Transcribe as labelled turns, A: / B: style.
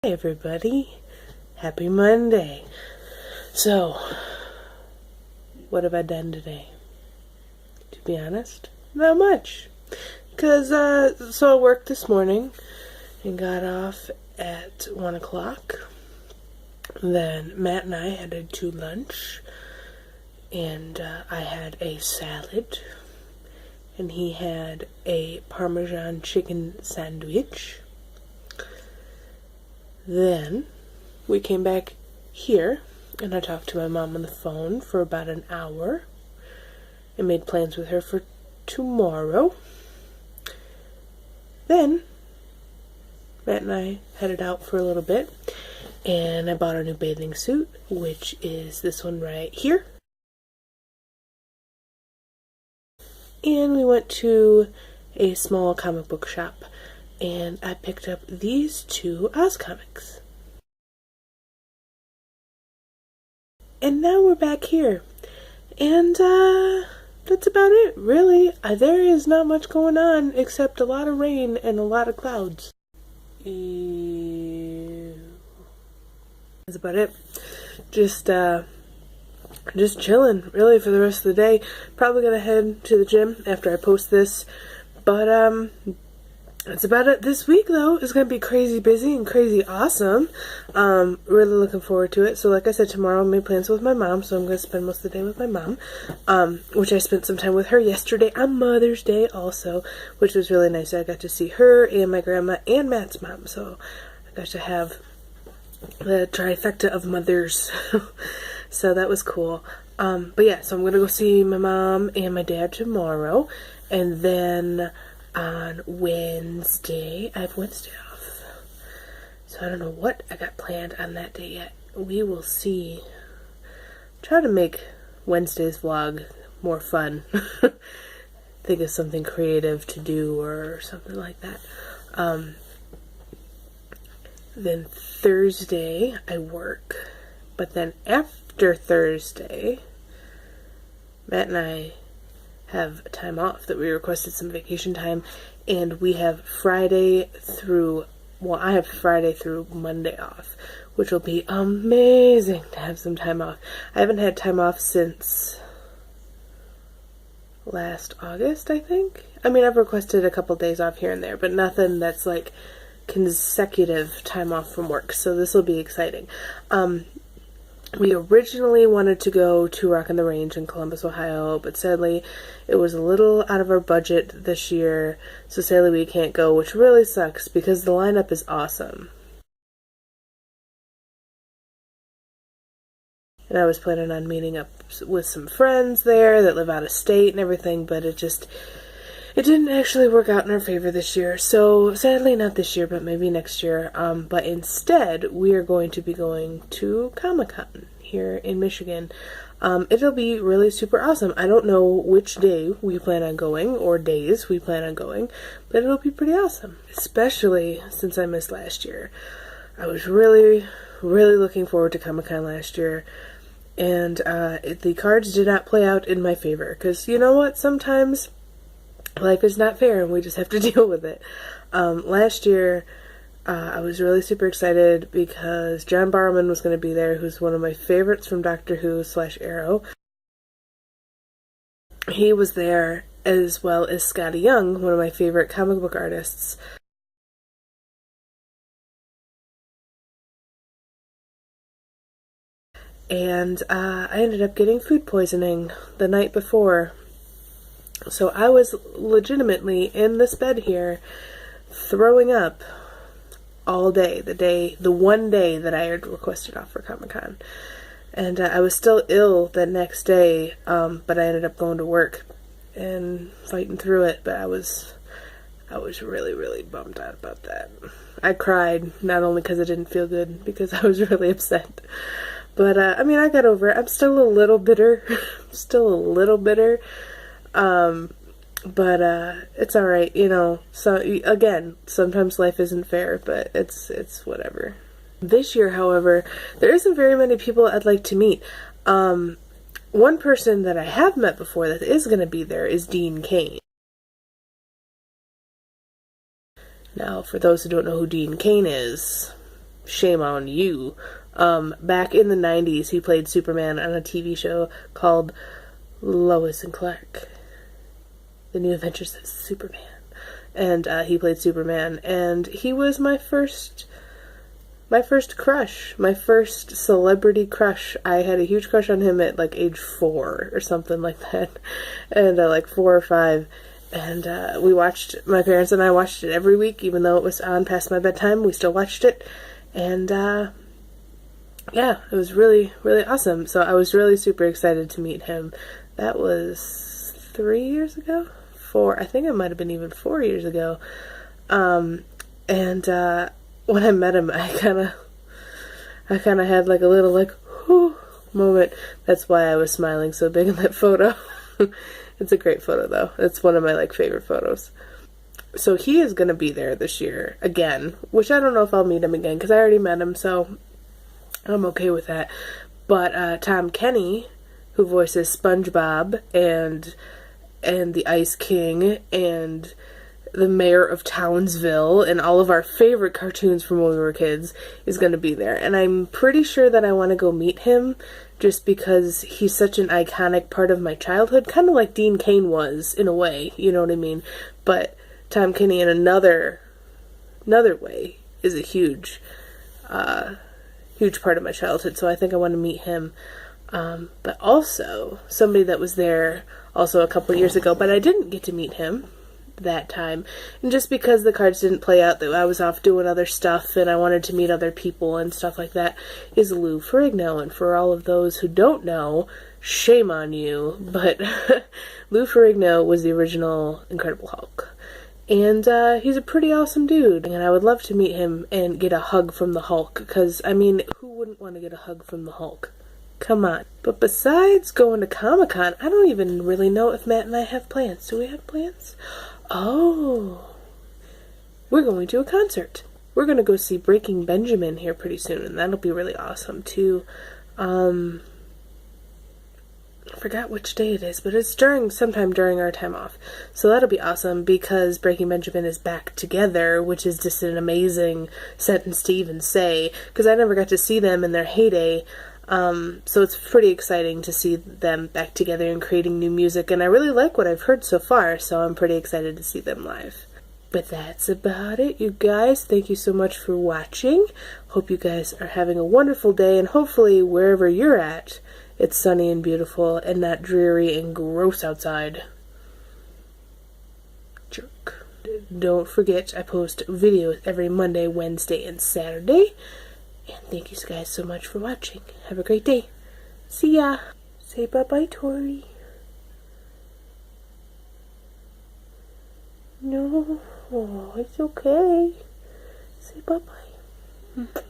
A: Hey everybody, happy Monday. So, what have I done today? To be honest, not much. Because, so I worked this morning and got off at 1 o'clock. Then Matt and I headed to lunch, and I had a salad, and he had a Parmesan chicken sandwich. Then we came back here, and I talked to my mom on the phone for about an hour and made plans with her for tomorrow. Then Matt and I headed out for a little bit, and I bought a new bathing suit, which is this one right here. And we went to a small comic book shop, and I picked up these two Oz comics. And now we're back here. And that's about it, really. There is not much going on except a lot of rain and a lot of clouds. Ew. That's about it. Just chilling, really, for the rest of the day. Probably gonna head to the gym after I post this. But that's about it this week, though. It's going to be crazy busy and crazy awesome. Really looking forward to it. So like I said, tomorrow I made plans with my mom, so I'm going to spend most of the day with my mom, which I spent some time with her yesterday on Mother's Day also, which was really nice. I got to see her and my grandma and Matt's mom, so I got to have the trifecta of mothers. So that was cool. But yeah, so I'm going to go see my mom and my dad tomorrow, and then on Wednesday, I have Wednesday off, so I don't know what I got planned on that day yet. We will see. Try to make Wednesday's vlog more fun. Think of something creative to do or something like that. Then Thursday I work, but then after Thursday, Matt and I have time off that we requested, some vacation time, and we have Friday through, well, I have Friday through Monday off, which will be amazing to have some time off. I haven't had time off since last August, I think. I mean, I've requested a couple days off here and there, but nothing that's like consecutive time off from work, so this will be exciting. We originally wanted to go to Rock on the Range in Columbus, Ohio, but sadly it was a little out of our budget this year, so sadly we can't go, which really sucks because the lineup is awesome. And I was planning on meeting up with some friends there that live out of state and everything, but it didn't actually work out in our favor this year. So sadly not this year, but maybe next year. But instead, we are going to be going to Comic-Con here in Michigan. It'll be really super awesome. I don't know which day we plan on going, or days we plan on going, but it'll be pretty awesome. Especially since I missed last year. I was really, really looking forward to Comic-Con last year. And the cards did not play out in my favor. Because you know what? Sometimes life is not fair and we just have to deal with it. Last year, I was really super excited because John Barrowman was going to be there, who's one of my favorites from Doctor Who / Arrow. He was there, as well as Scotty Young, one of my favorite comic book artists. And I ended up getting food poisoning the night before. So I was legitimately in this bed here throwing up all day, the one day that I had requested off for Comic-Con. And I was still ill the next day, but I ended up going to work and fighting through it, but I was really, really bummed out about that. I cried, not only because I didn't feel good, because I was really upset. But, I mean, I got over it. I'm still a little bitter. But it's alright, you know. So again, sometimes life isn't fair, but it's whatever. This year, however, there isn't very many people I'd like to meet. One person that I have met before that is going to be there is Dean Cain. Now, for those who don't know who Dean Cain is, shame on you. Back in the 90s, he played Superman on a TV show called Lois and Clark, The New Adventures of Superman. And he played Superman, and he was my first crush, my first celebrity crush. I had a huge crush on him at like age 4 or something like that, and like 4 or 5. And my parents and I watched it every week, even though it was on past my bedtime. We still watched it, and yeah, it was really, really awesome. So I was really super excited to meet him. That was 3 years ago? 4, I think it might have been even 4 years ago. And when I met him, I kind of had like a little like, whew moment. That's why I was smiling so big in that photo. It's a great photo though. It's one of my like favorite photos. So he is going to be there this year again, which I don't know if I'll meet him again because I already met him, so I'm okay with that. But Tom Kenny, who voices SpongeBob and the Ice King and the mayor of Townsville and all of our favorite cartoons from when we were kids, is going to be there. And I'm pretty sure that I want to go meet him just because he's such an iconic part of my childhood, kind of like Dean Cain was in a way, you know what I mean? But Tom Kenny in another way is a huge part of my childhood, so I think I want to meet him. But also, somebody that was there also a couple years ago, but I didn't get to meet him that time, and just because the cards didn't play out, that I was off doing other stuff and I wanted to meet other people and stuff like that, is Lou Ferrigno. And for all of those who don't know, shame on you, but Lou Ferrigno was the original Incredible Hulk, and he's a pretty awesome dude, and I would love to meet him and get a hug from the Hulk, because I mean, who wouldn't want to get a hug from the Hulk? Come on. But besides going to Comic-Con, I don't even really know if Matt and I have plans. Do we have plans? Oh, we're going to a concert. We're going to go see Breaking Benjamin here pretty soon, and that'll be really awesome too. I forgot which day it is, but it's sometime during our time off. So that'll be awesome because Breaking Benjamin is back together, which is just an amazing sentence to even say, because I never got to see them in their heyday. So it's pretty exciting to see them back together and creating new music, and I really like what I've heard so far, so I'm pretty excited to see them live. But that's about it, you guys. Thank you so much for watching. Hope you guys are having a wonderful day, and hopefully wherever you're at, it's sunny and beautiful and not dreary and gross outside. Jerk. Don't forget, I post videos every Monday, Wednesday, and Saturday. And thank you guys so much for watching. Have a great day. See ya. Say bye-bye, Tori. No. Oh, it's okay. Say bye-bye.